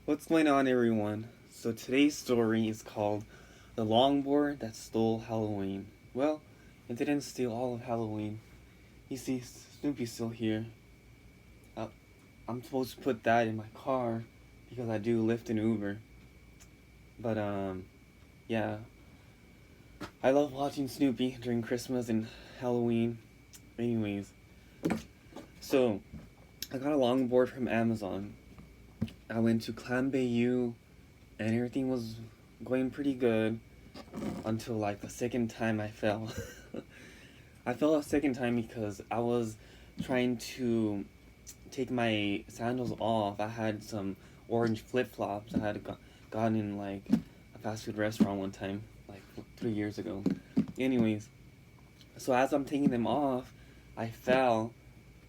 What's going on, everyone? So today's story is called The Longboard That Stole Halloween. Well, it didn't steal all of Halloween. You see, Snoopy's still here. Uh, I'm supposed to put that in my car because I do Lyft and Uber. But, yeah. I love watching Snoopy during Christmas and Halloween. Anyways, so I got a longboard from Amazon. I went to Clam Bayou and everything was going pretty good until like the second time I fell. I fell a second time because I was trying to take my sandals off. I had some orange flip flops I had gotten in like a fast food restaurant one time, like 3 years ago. Anyways, so as I'm taking them off, I fell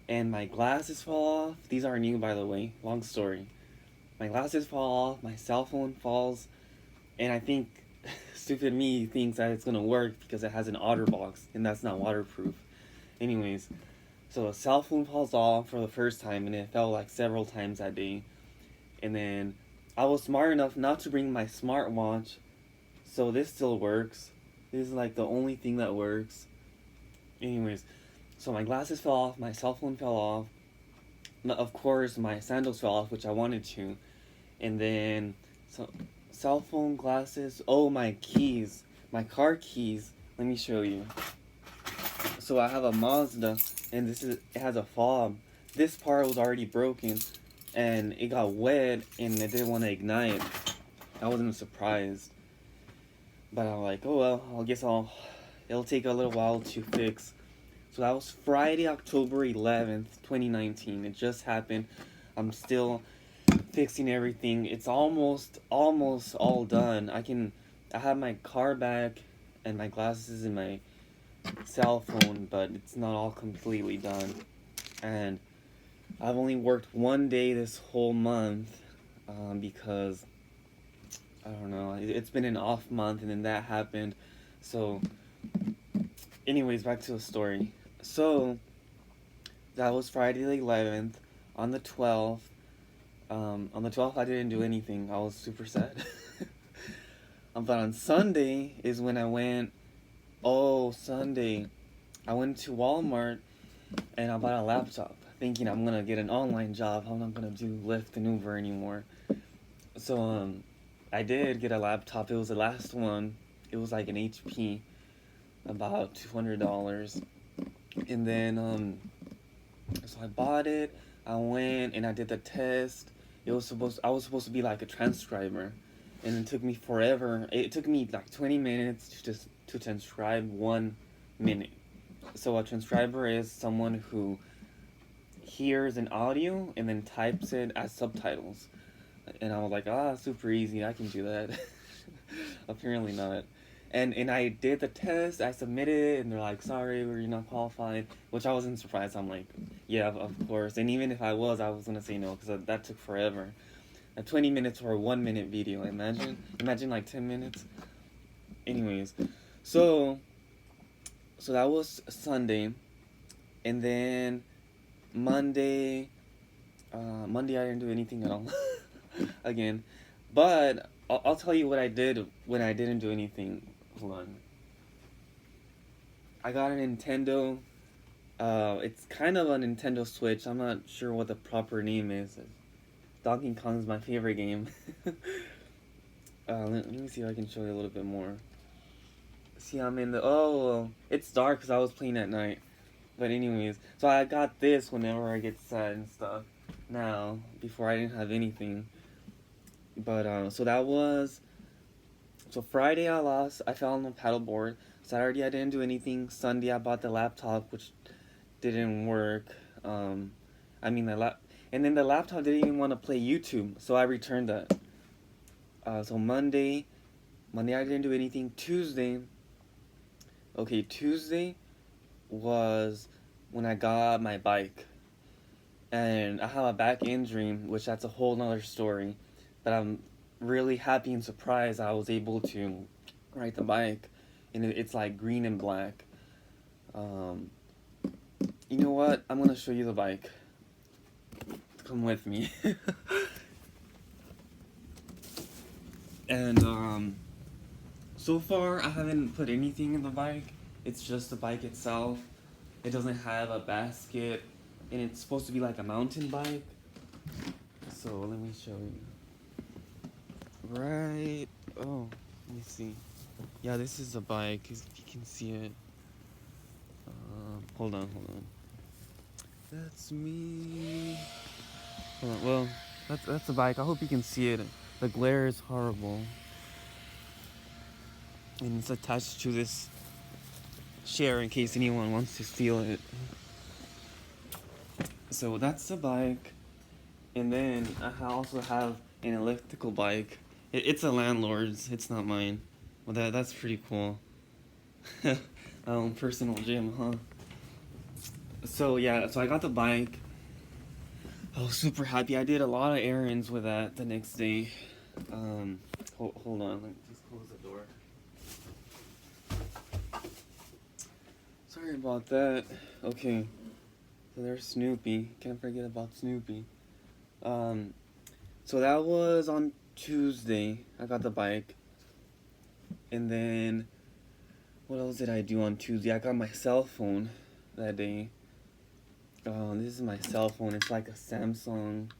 and my glasses fall off. These are new, by the way. Long story. My glasses fall off, my cell phone falls, and I think stupid me thinks that it's gonna work because it has an OtterBox, and that's not waterproof. Anyways, so a cell phone falls off for the first time, and it fell like several times that day. And then I was smart enough not to bring my smartwatch, so this still works. This is like the only thing that works. Anyways, so my glasses fell off, my cell phone fell off. Of course, my sandals fell off, which I wanted to. And then, so cell phone, glasses. Oh, my keys, my car keys. Let me show you. So I have a Mazda, and it has a fob. This part was already broken, and it got wet, and it didn't want to ignite. I wasn't surprised, but I'm like, oh well. It'll take a little while to fix. So that was Friday, October 11th, 2019. It just happened. I'm still fixing everything. It's almost all done. I have my car back and my glasses and my cell phone, but it's not all completely done. And I've only worked one day this whole month because I don't know. It's been an off month, and then that happened. So, anyways, back to the story. So that was Friday the 11th. On the 12th, I didn't do anything. I was super sad. But on Sunday is when I went. Oh, Sunday, I went to Walmart and I bought a laptop, thinking I'm gonna get an online job. I'm not gonna do Lyft and Uber anymore. So I did get a laptop. It was the last one. It was like an HP, about $200. And then so I bought it. I went and I did the test. I was supposed to be like a transcriber, and it took me forever. It took me like 20 minutes to transcribe 1 minute. So a transcriber is someone who hears an audio and then types it as subtitles. And I was like, super easy. I can do that. Apparently not. And I did the test, I submitted it, and they're like, sorry, you're not qualified, which I wasn't surprised. I'm like, yeah, of course. And even if I was gonna say no, because that took forever. 20 minutes for a 1 minute video, imagine like 10 minutes. Anyways, so that was Sunday, and then Monday I didn't do anything at all, again. But I'll tell you what I did when I didn't do anything. Hold on. I got a Nintendo. It's kind of a Nintendo Switch. I'm not sure what the proper name is. Donkey Kong is my favorite game. Let me see if I can show you a little bit more. See, I'm in the... Oh, it's dark because I was playing at night. But anyways, so I got this whenever I get sad and stuff. Now, before I didn't have anything. But, so that was... So Friday I fell on the paddleboard. Saturday I didn't do anything. Sunday I bought the laptop, which didn't work. And then the laptop didn't even want to play YouTube, so I returned that. So Monday I didn't do anything. Tuesday was when I got my bike. And I have a back injury, which that's a whole nother story. But I'm really happy and surprised I was able to ride the bike. And it's like green and black. You know what? I'm gonna show you the bike. Come with me. And so far I haven't put anything in the bike. It's just the bike itself. It doesn't have a basket, and it's supposed to be like a mountain bike. So let me show you. Right. Oh, let me see. Yeah, this is a bike. If you can see it. Hold on. That's me. Hold on. Well, that's a bike. I hope you can see it. The glare is horrible, and it's attached to this chair in case anyone wants to steal it. So that's the bike, and then I also have an elliptical bike. It's a landlord's. It's not mine. Well, that's pretty cool. Personal gym, huh? So yeah, so I got the bike. I was super happy. I did a lot of errands with that the next day. Hold on, let me just close the door. Sorry about that. Okay, so there's Snoopy. Can't forget about Snoopy. So that was on Tuesday. I got the bike. And then, what else did I do on Tuesday? I got my cell phone that day. This is my cell phone. It's like a Samsung.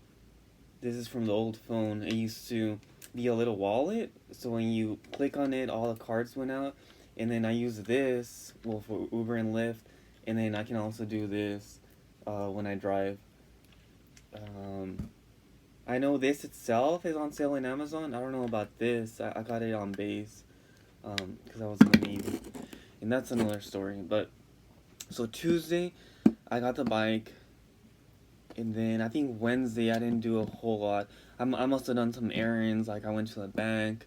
This is from the old phone. It used to be a little wallet. So when you click on it, all the cards went out. And then I use this, well, for Uber and Lyft. And then I can also do this when I drive. I know this itself is on sale in Amazon. I don't know about this. I got it on base because I was in the Navy. And that's another story. But so Tuesday, I got the bike. And then I think Wednesday I didn't do a whole lot. I must have done some errands. Like I went to the bank.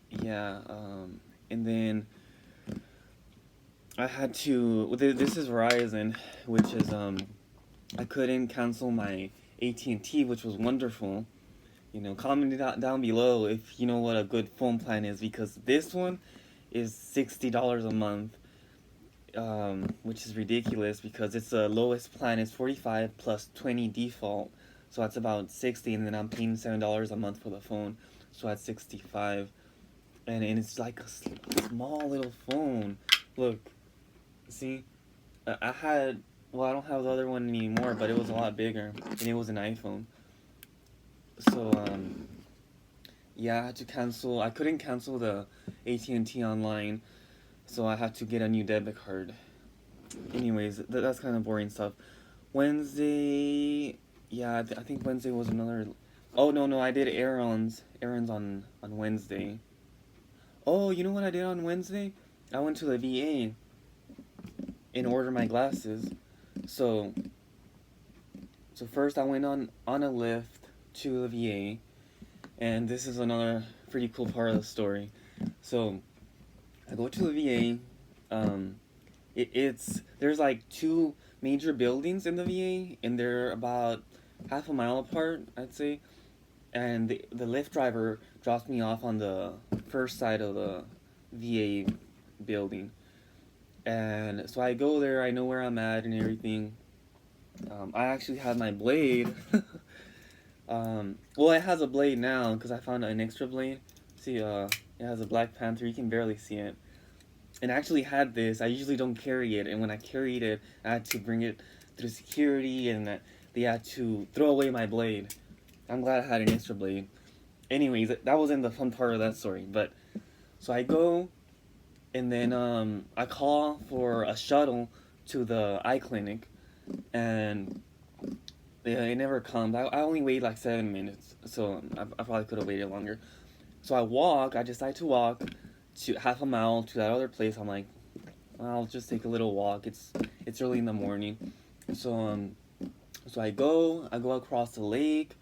Yeah. And then I had to. This is Verizon, which is I couldn't cancel my AT&T, which was wonderful. You know, comment down below if you know what a good phone plan is, because this one is $60 a month, which is ridiculous because it's the lowest plan is 45 plus 20 default, so that's about 60, and then I'm paying $7 a month for the phone, so that's 65, and it's like a small little phone. Look, see, I had. Well, I don't have the other one anymore, but it was a lot bigger, and it was an iPhone. So, yeah, I had to cancel. I couldn't cancel the AT&T online, so I had to get a new debit card. Anyways, that's kind of boring stuff. Wednesday, yeah, I think Wednesday was another. Oh no, I did errands on Wednesday. Oh, you know what I did on Wednesday? I went to the VA and ordered my glasses. So first I went on a Lyft to the VA, and this is another pretty cool part of the story. So I go to the VA. There's like two major buildings in the VA, and they're about half a mile apart, I'd say. And the Lyft driver drops me off on the first side of the VA building. And so I go there, I know where I'm at and everything. I actually had my blade. Well, it has a blade now because I found an extra blade. See, it has a Black Panther. You can barely see it. And I actually had this. I usually don't carry it. And when I carried it, I had to bring it through security, and they had to throw away my blade. I'm glad I had an extra blade. Anyways, that wasn't the fun part of that story. But so I go, and then I call for a shuttle to the eye clinic, and it never comes. I only wait like 7 minutes, so I probably could have waited longer. So I decide to walk to half a mile to that other place. I'm like, I'll just take a little walk. It's early in the morning. So I go across the lake,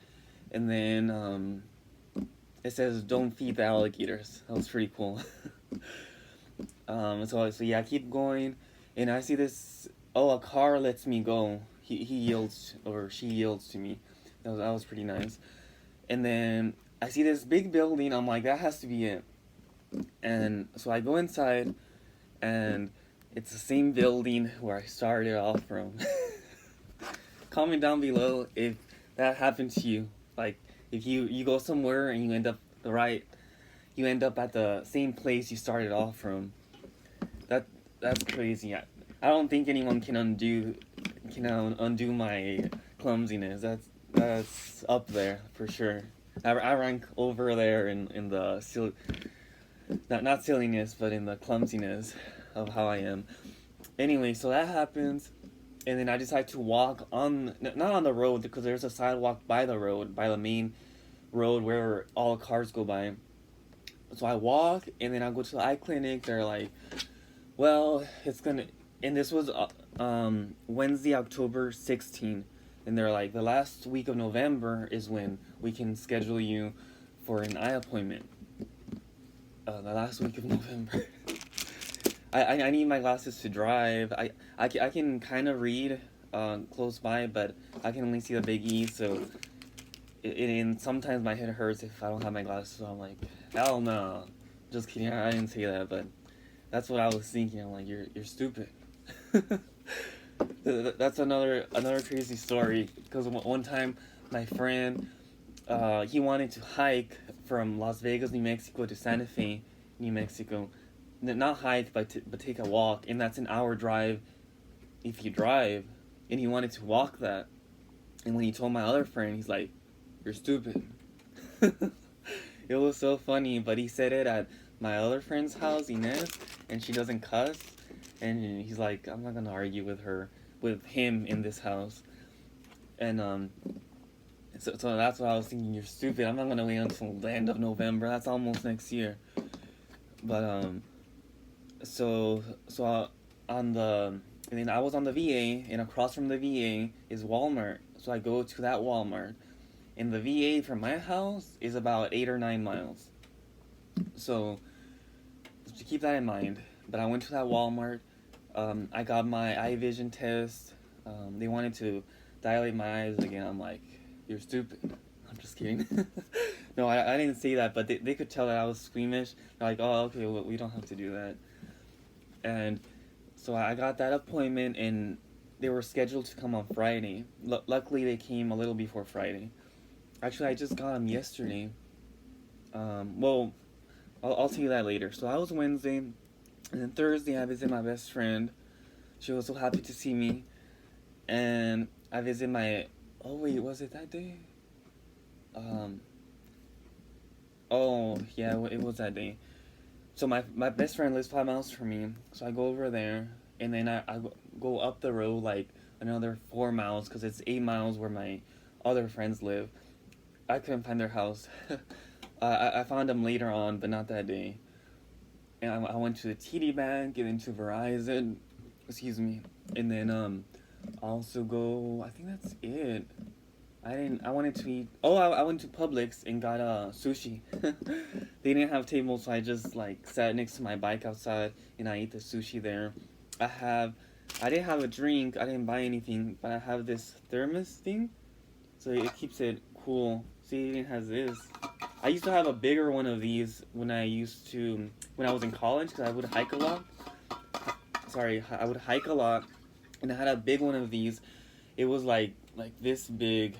and then it says don't feed the alligators. That was pretty cool. So yeah, I keep going, and I see this. Oh, a car lets me go. He yields, or she yields to me. That was pretty nice. And then I see this big building. I'm like, that has to be it. And so I go inside, and it's the same building where I started off from. Comment down below if that happened to you. Like, If you go somewhere and you end up at the same place you started off from. That that's crazy. I don't think anyone can undo my clumsiness. That's up there for sure. I rank over there in the not silliness, but in the clumsiness of how I am. Anyway, so that happens, and then I decide to walk on not on the road because there's a sidewalk by the road, by the main road where all cars go by. So I walk, and then I go to the eye clinic. They're like, well, it's gonna, and this was Wednesday, October 16th, and they're like, the last week of November is when we can schedule you for an eye appointment. The last week of November. I need my glasses to drive. I can kind of read close by, but I can only see the big E, so and sometimes my head hurts if I don't have my glasses, so I'm like, hell no. Just kidding, I didn't say that, but that's what I was thinking. I'm like, you're stupid. That's another crazy story, because one time my friend, he wanted to hike from Las Vegas, New Mexico to Santa Fe, New Mexico. Not hike, but take a walk, and that's an hour drive if you drive. And he wanted to walk that. And when he told my other friend, he's like, "You're stupid." It was so funny, but he said it at my other friend's house, Inez, and she doesn't cuss. And he's like, "I'm not gonna argue with him in this house." And so that's what I was thinking. You're stupid. I'm not gonna wait until the end of November. That's almost next year. But so on the and then I was on the VA, and across from the VA is Walmart. So I go to that Walmart, and the VA from my house is about 8 or 9 miles. So to keep that in mind. But I went to that Walmart. I got my eye vision test. They wanted to dilate my eyes again. I'm like, you're stupid. I'm just kidding. No, I didn't say that, but they could tell that I was squeamish. They're like, oh, okay, well, we don't have to do that. And so I got that appointment, and they were scheduled to come on Friday. Luckily, they came a little before Friday. Actually, I just got them yesterday. Well, I'll tell you that later. So that was Wednesday, and then Thursday I visited my best friend. She was so happy to see me, and I visited my. Oh wait, was it that day? Oh yeah, it was that day. So my best friend lives 5 miles from me, so I go over there, and then I go up the road like another 4 miles, because it's 8 miles where my other friends live. I couldn't find their house. I found them later on, but not that day. And I went to the TD Bank and then to Verizon, excuse me, and then I also go. I think that's it. I wanted to eat. Oh, I went to Publix and got sushi. They didn't have tables, so I just like sat next to my bike outside and I ate the sushi there. I didn't have a drink. I didn't buy anything, but I have this thermos thing, so it keeps it cool. See, it has this. I used to have a bigger one of these when I was in college, because I would hike a lot. Sorry, I would hike a lot, and I had a big one of these. It was like this big,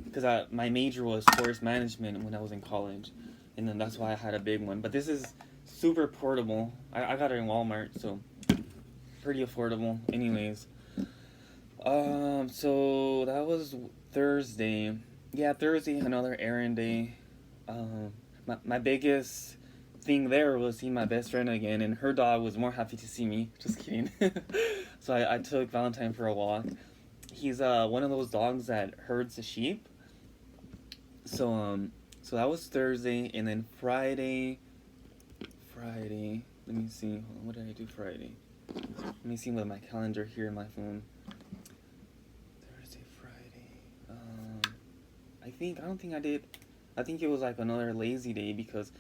because my major was forest management when I was in college, and then that's why I had a big one. But this is super portable. I got it in Walmart, so pretty affordable. Anyways, so that was Thursday. Yeah, Thursday, another errand day. My biggest thing there was seeing my best friend again, and her dog was more happy to see me. Just kidding. So I took Valentine for a walk. He's one of those dogs that herds the sheep. So that was Thursday, and then Friday. Let me see. What did I do Friday? Let me see with my calendar here in my phone. Thursday, Friday. I don't think I did. I think it was like another lazy day, because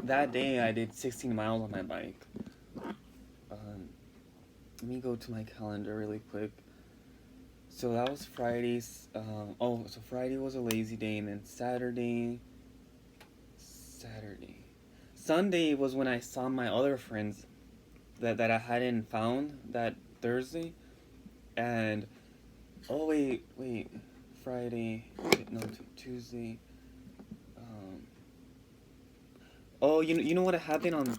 that day I did 16 miles on my bike. Let me go to my calendar really quick. So that was Friday's. So Friday was a lazy day, and then Saturday. Sunday was when I saw my other friends that I hadn't found that Thursday. And oh wait. Friday. No, Tuesday. Oh, you know what happened on?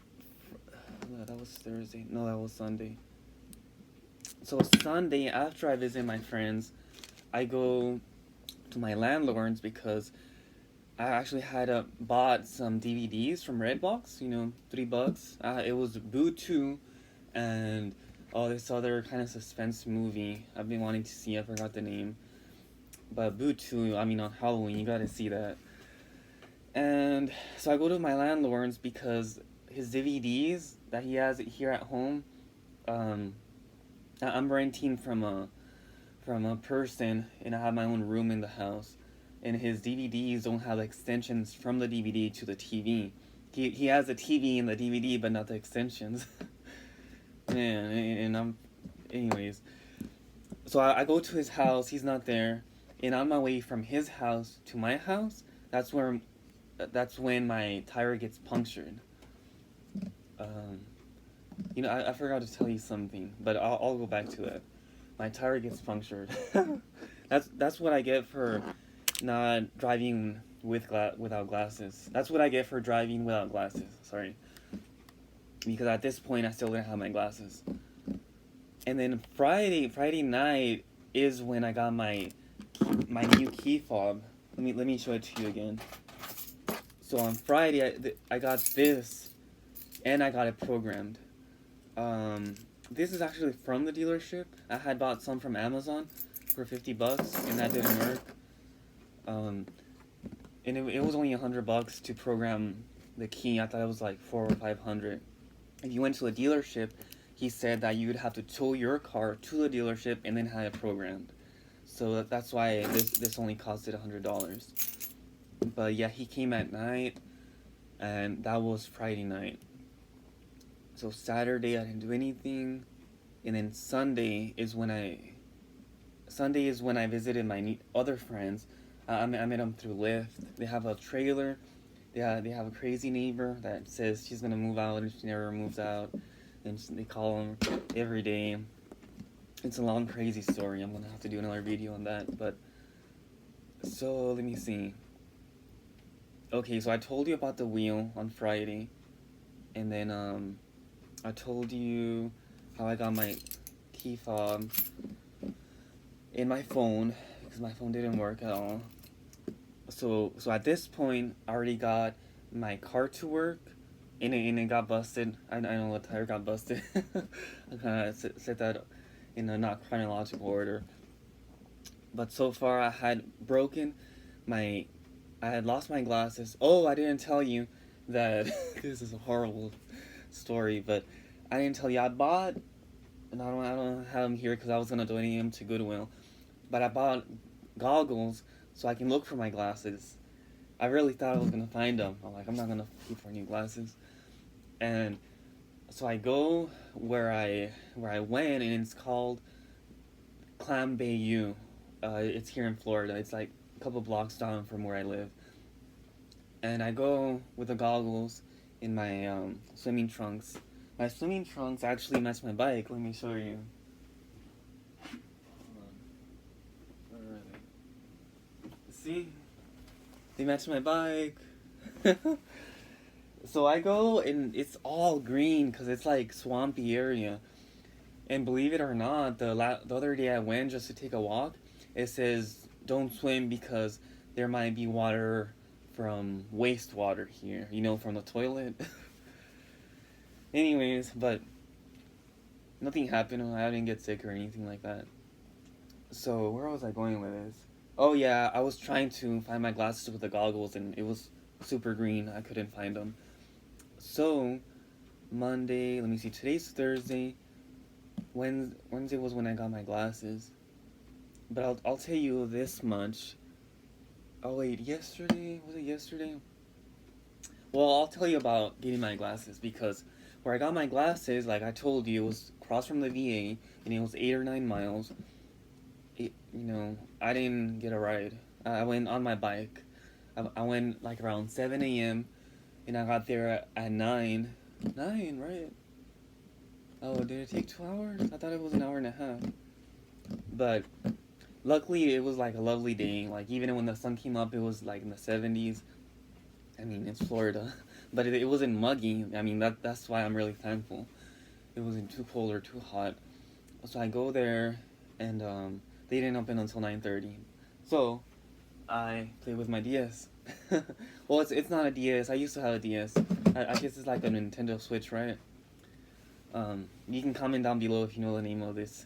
No, that was Thursday. No, that was Sunday. So Sunday, after I visit my friends, I go to my landlord's because I actually had bought some DVDs from Redbox. $3. It was Boo 2 and this other kind of suspense movie I've been wanting to see. I forgot the name. But Boo 2, I mean, on Halloween, you gotta see that. And so I go to my landlord's because his DVDs that he has here at home, I'm renting from a person, and I have my own room in the house. And his DVDs don't have extensions from the DVD to the TV. He has the TV and the DVD, but not the extensions. Man, and anyways. So I go to his house. He's not there, and on my way from his house to my house, that's when my tire gets punctured. I forgot to tell you something, but I'll go back to that. My tire gets punctured. That's what I get for not driving without glasses. That's what I get for driving without glasses. Sorry. Because at this point I still didn't have my glasses. And then Friday night is when I got my new key fob. Let me show it to you again. So on Friday I got this, and I got it programmed. This is actually from the dealership. I had bought some from Amazon for $50, and that didn't work. And it was only $100 to program the key. I thought it was like $400 or $500. If you went to a dealership, he said that you would have to tow your car to the dealership and then have it programmed. So that's why this only costed $100. But yeah, he came at night, and that was Friday night. So Saturday I didn't do anything, and then Sunday is when I visited my other friends. I met them through Lyft. They have a trailer. They have a crazy neighbor that says she's gonna move out and she never moves out, and they call them every day. It's a long crazy story. I'm gonna have to do another video on that. But so let me see. Okay, so I told you about the wheel on Friday, and then I told you how I got my key fob in my phone because my phone didn't work at all. So at this point, I already got my car to work, and it got busted. I know the tire got busted. I kind of said that in a not chronological order. But so far, I had lost my glasses. Oh, I didn't tell you that this is a horrible story, but I didn't tell you I bought, and I don't have them here because I was gonna donate them to Goodwill, but I bought goggles so I can look for my glasses. I really thought I was gonna find them. I'm not gonna pay for new glasses, and so I go where I went, and it's called Clam Bayou. It's here in Florida. It's like a couple blocks down from where I live. And I go with the goggles in my swimming trunks. My swimming trunks actually match my bike. Let me show you. Hold on. Where are they? See? They match my bike. So I go, and it's all green because it's like swampy area. And believe it or not, the other day I went just to take a walk. It says don't swim because there might be water from wastewater here, from the toilet. Anyways, but nothing happened. I didn't get sick or anything like that. So where was I going with this? Oh yeah, I was trying to find my glasses with the goggles, and it was super green. I couldn't find them. So Monday, let me see, today's Thursday. Wednesday was when I got my glasses. But I'll tell you this much. Oh wait, yesterday? Was it yesterday? Well, I'll tell you about getting my glasses, because where I got my glasses, like I told you, it was across from the VA, and it was 8 or 9 miles. I didn't get a ride. I went on my bike. I went like around 7 a.m. and I got there at 9. 9, right? Oh, did it take 2 hours? I thought it was an hour and a half. But luckily it was like a lovely day. Like even when the sun came up, it was like in the 70s. I mean, it's Florida, but it wasn't muggy. I mean, that's why I'm really thankful. It wasn't too cold or too hot. So I go there, and they didn't open until 9:30. So I play with my DS. Well, it's not a DS. I used to have a DS. I guess it's like a Nintendo Switch, right? You can comment down below if you know the name of this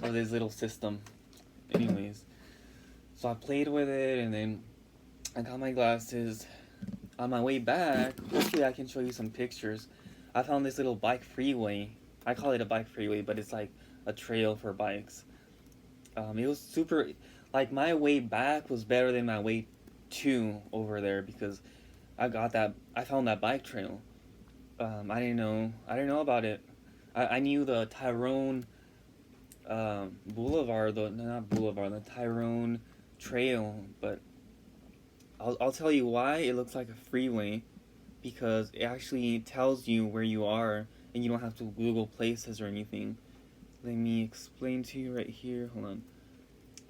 little system. Anyways, so I played with it, and then I got my glasses. On my way back, hopefully I can show you some pictures. I found this little bike freeway. I call it a bike freeway, but it's like a trail for bikes. It was super, like my way back was better than my way to over there because I found that bike trail. I didn't know about it. I knew the Tyrone Boulevard, not Boulevard, the Tyrone Trail, but I'll tell you why it looks like a freeway, because it actually tells you where you are and you don't have to Google places or anything. Let me explain to you right here. Hold on.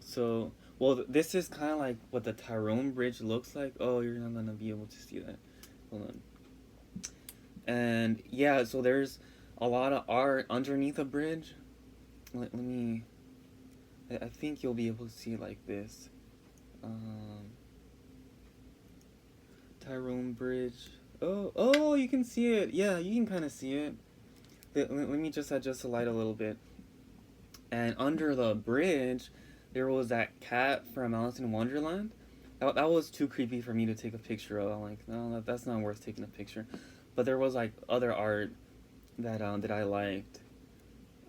So, well, this is kind of like what the Tyrone Bridge looks like. Oh, you're not gonna be able to see that. Hold on. And yeah, so there's a lot of art underneath the bridge. Let me. I think you'll be able to see it like this. Tyrone Bridge. Oh, you can see it. Yeah, you can kind of see it. Let me just adjust the light a little bit. And under the bridge, there was that cat from Alice in Wonderland. That was too creepy for me to take a picture of. I'm like, no, that's not worth taking a picture. But there was like other art that I liked.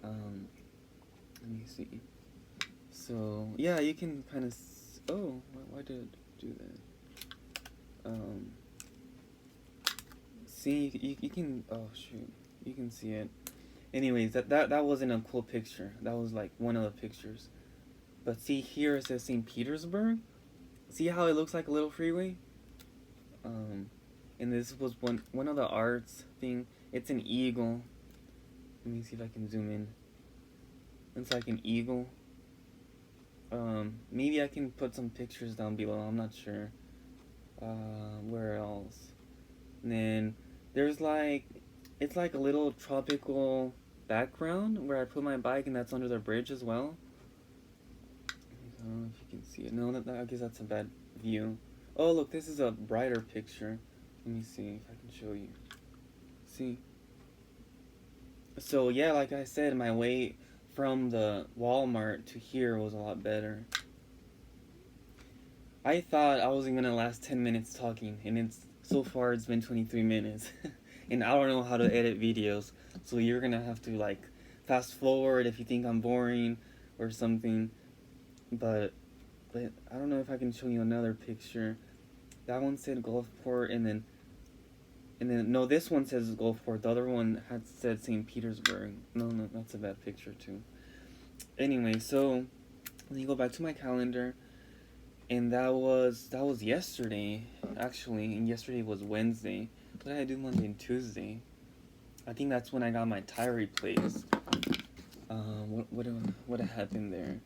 Let me see. So yeah, you can kind of. Oh, why did it do that? See, you can. Oh shoot, you can see it. Anyways, that wasn't a cool picture. That was like one of the pictures. But see here it says St. Petersburg. See how it looks like a little freeway? And this was one of the arts thing. It's an eagle. Let me see if I can zoom in. It's like an eagle. Maybe I can put some pictures down below. I'm not sure. Where else? And then there's like, it's like a little tropical background where I put my bike, and that's under the bridge as well. I don't know if you can see it. No, I guess that's a bad view. Oh, look, this is a brighter picture. Let me see if I can show you. See? So, yeah, like I said, my way from the Walmart to here was a lot better. I thought I wasn't gonna last 10 minutes talking, and so far it's been 23 minutes. And I don't know how to edit videos, so you're gonna have to, like, fast forward if you think I'm boring or something. But I don't know if I can show you another picture. That one said Gulfport, and then no, this one says Gulfport. The other one had said St. Petersburg. No, that's a bad picture too. Anyway, so let me go back to my calendar, and that was yesterday actually, and yesterday was Wednesday. What did I do Monday and Tuesday? I think that's when I got my tire replaced. What happened there?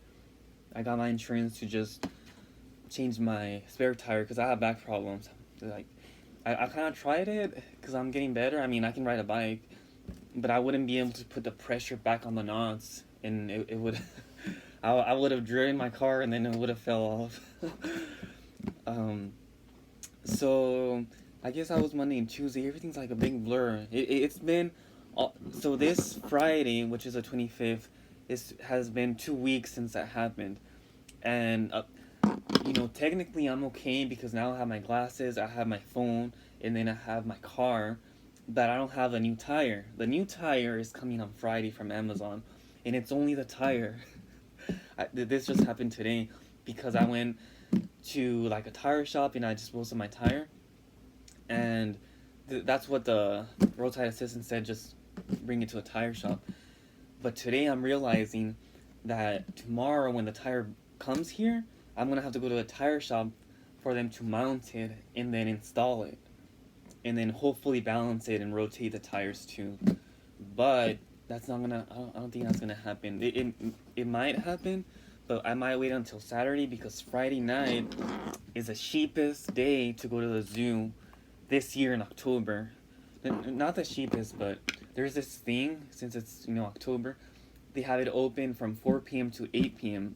I got my insurance to just change my spare tire because I have back problems. Like, I kind of tried it because I'm getting better. I mean, I can ride a bike, but I wouldn't be able to put the pressure back on the knots, and it would, I would have driven my car, and then it would have fell off. So I guess that was Monday and Tuesday. Everything's like a big blur. It's been, so this Friday, which is the 25th, has been 2 weeks since that happened. And, technically I'm okay because now I have my glasses, I have my phone, and then I have my car, but I don't have a new tire. The new tire is coming on Friday from Amazon, and it's only the tire. This just happened today because I went to, like, a tire shop and I disposed of my tire, and that's what the roadside assistant said, just bring it to a tire shop. But today I'm realizing that tomorrow when the tire comes here, I'm gonna have to go to a tire shop for them to mount it and then install it, and then hopefully balance it and rotate the tires too. But that's not gonna. I don't think that's gonna happen. It might happen, but I might wait until Saturday because Friday night is the cheapest day to go to the zoo this year in October. Not the cheapest, but there's this thing, since it's October, they have it open from 4 p.m. to 8 p.m.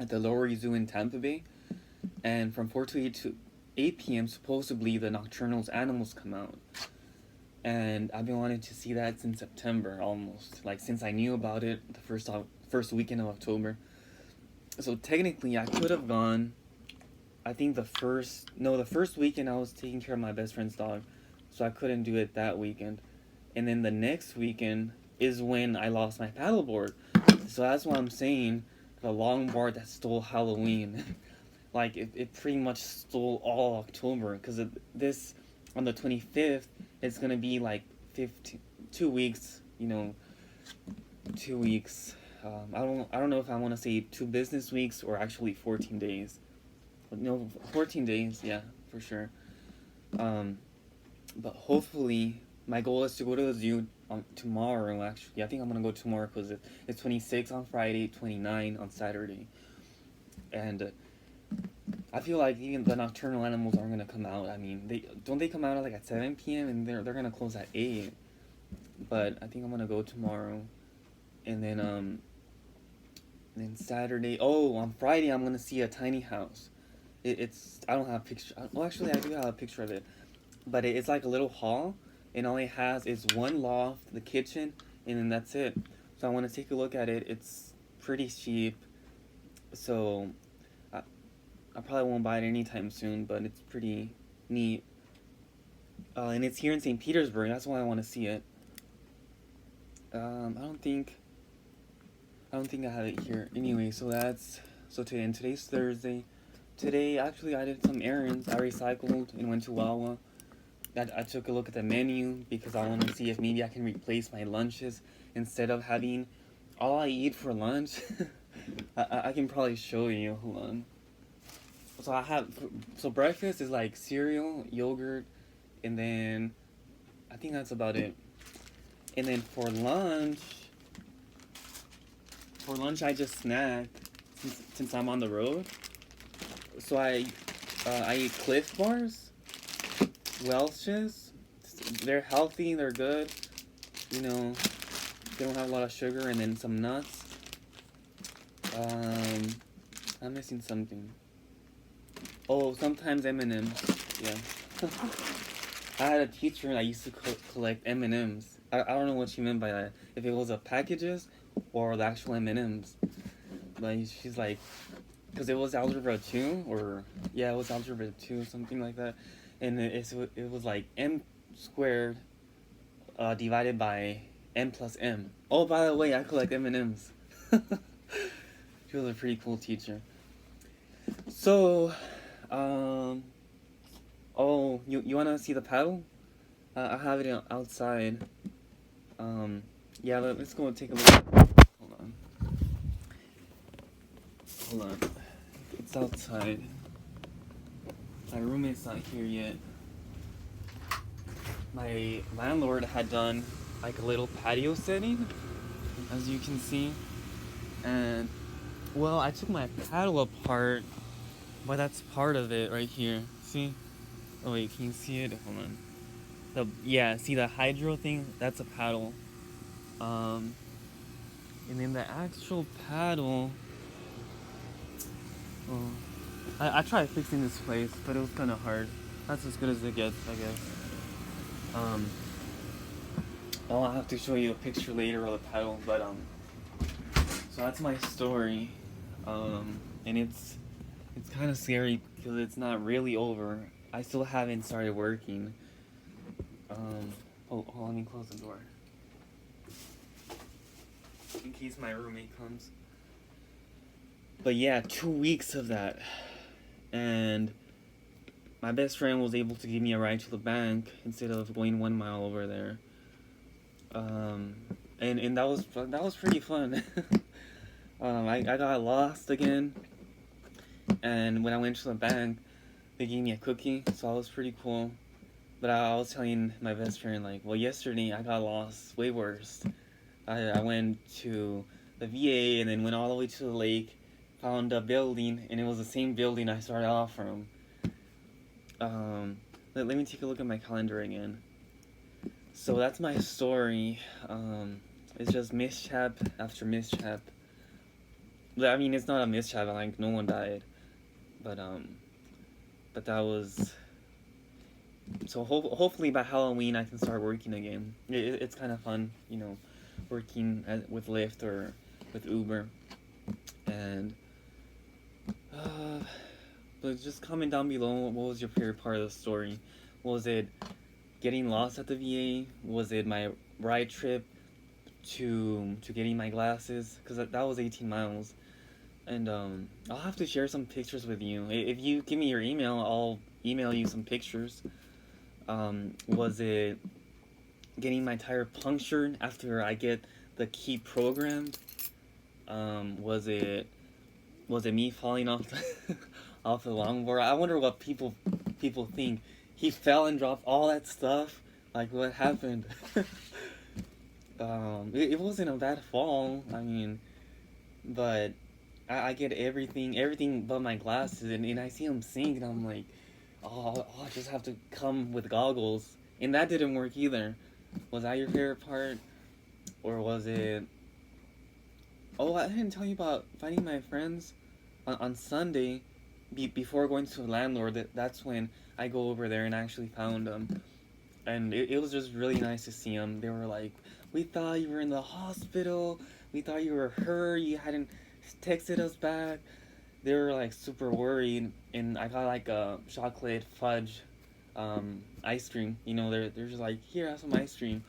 at the Lowry Zoo in Tampa Bay, and from 4 to 8 p.m. supposedly the nocturnal animals come out. And I've been wanting to see that since September, almost, like since I knew about it the first weekend of October. So technically I could have gone. I think the first weekend I was taking care of my best friend's dog, so I couldn't do it that weekend. And then the next weekend is when I lost my paddleboard. So that's why I'm saying the longboard that stole Halloween. Like, it pretty much stole all October, because this, on the 25th, it's going to be like 2 weeks, 2 weeks. I don't know if I want to say 2 business weeks or actually 14 days. No, 14 days, yeah, for sure. But hopefully, my goal is to go to the zoo tomorrow, actually. I think I'm going to go tomorrow because it's 26 on Friday, 29 on Saturday. And I feel like even the nocturnal animals aren't going to come out. I mean, they come out at 7 p.m. and they're going to close at 8. But I think I'm going to go tomorrow. And then Saturday, on Friday I'm going to see a tiny house. I don't have a picture. Well, actually, I do have a picture of it. But it's like a little hall, and all it has is one loft, the kitchen, and then that's it. So I want to take a look at it. It's pretty cheap, so I probably won't buy it anytime soon, but it's pretty neat. And it's here in St. Petersburg. That's why I want to see it. I don't think I have it here. Anyway, today's Thursday. Today, actually, I did some errands. I recycled and went to Wawa. I took a look at the menu because I want to see if maybe I can replace my lunches instead of having all I eat for lunch. I can probably show you. Hold on. So breakfast is like cereal, yogurt, and then I think that's about it. And then for lunch I just snack since I'm on the road. So I eat Cliff Bars, Welch's. They're healthy, they're good. They don't have a lot of sugar, and then some nuts. I'm missing something. Oh, sometimes M&M's. Yeah. I had a teacher that used to collect M&M's. I don't know what she meant by that. If it was the packages or the actual M&M's. But she's like, because it was Algebra 2, it was Algebra 2, something like that. And it was like M squared divided by M plus M. Oh, by the way, I collect M&M's. She was a pretty cool teacher. So, you want to see the paddle? I have it outside. Let's go and take a look. Hold on. It's outside. My roommate's not here yet. My landlord had done like a little patio setting, as you can see. And, well, I took my paddle apart, but that's part of it right here. See? Oh wait, can you see it? Hold on. See the hydro thing? That's a paddle. And then the actual paddle. Oh, I tried fixing this place, but it was kind of hard. That's as good as it gets, I guess. I'll have to show you a picture later of the paddle, but so that's my story. And it's kind of scary because it's not really over. I still haven't started working. Let me close the door in case my roommate comes. But yeah, 2 weeks of that, and my best friend was able to give me a ride to the bank instead of going 1 mile over there. And that was pretty fun. I got lost again, and when I went to the bank, they gave me a cookie, so that was pretty cool. But I was telling my best friend, like, well, yesterday I got lost way worse. I went to the VA and then went all the way to the lake, found a building, and it was the same building I started off from. Let me take a look at my calendar again. So that's my story. It's just mishap after mishap. I mean, it's not a mishap, like, no one died. But that was... So hopefully by Halloween I can start working again. It's kind of fun, you know, working with Lyft or with Uber. And but just comment down below, what was your favorite part of the story? Was it getting lost at the VA? Was it my ride trip to getting my glasses? Because that was 18 miles. And I'll have to share some pictures with you. If you give me your email, I'll email you some pictures. Was it getting my tire punctured after I get the key programmed? Was it me falling off the off the longboard? I wonder what people think. He fell and dropped all that stuff. Like, what happened? It wasn't a bad fall. I mean, but I get everything but my glasses, and I see him sink, and I'm like, oh, I just have to come with goggles, and that didn't work either. Was that your favorite part, or was it? Oh, I didn't tell you about finding my friends on Sunday. Before going to the landlord, that's when I go over there and actually found them, and it was just really nice to see them. They were like, "We thought you were in the hospital. We thought you were hurt. You hadn't texted us back." They were like super worried, and I got like a chocolate fudge ice cream. You know, they're just like, "Here, have some ice cream,"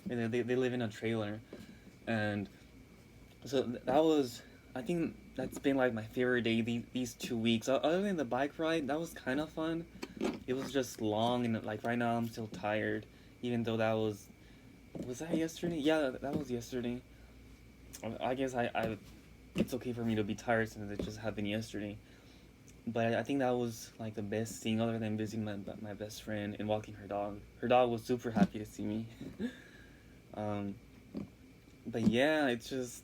and they live in a trailer, and so that was, I think that's been like my favorite day these 2 weeks. Other than the bike ride, that was kind of fun. It was just long, and like right now I'm still tired, even though that was that yesterday? Yeah, that was yesterday. I guess I it's okay for me to be tired since it just happened yesterday. But I think that was like the best thing, other than visiting my best friend and walking her dog. Her dog was super happy to see me. But yeah, it's just,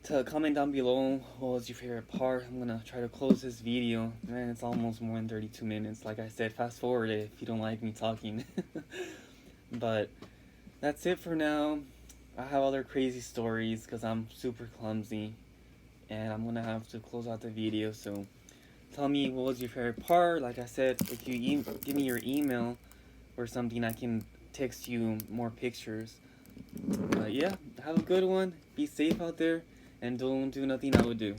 to comment down below what was your favorite part. I'm gonna try to close this video. Man, it's almost more than 32 minutes. Like I said, fast forward it if you don't like me talking. But that's it for now. I have other crazy stories because I'm super clumsy, and I'm gonna have to close out the video. So tell me what was your favorite part. Like I said, if you give me your email or something, I can text you more pictures. But yeah, have a good one. Be safe out there, and don't do nothing I would do.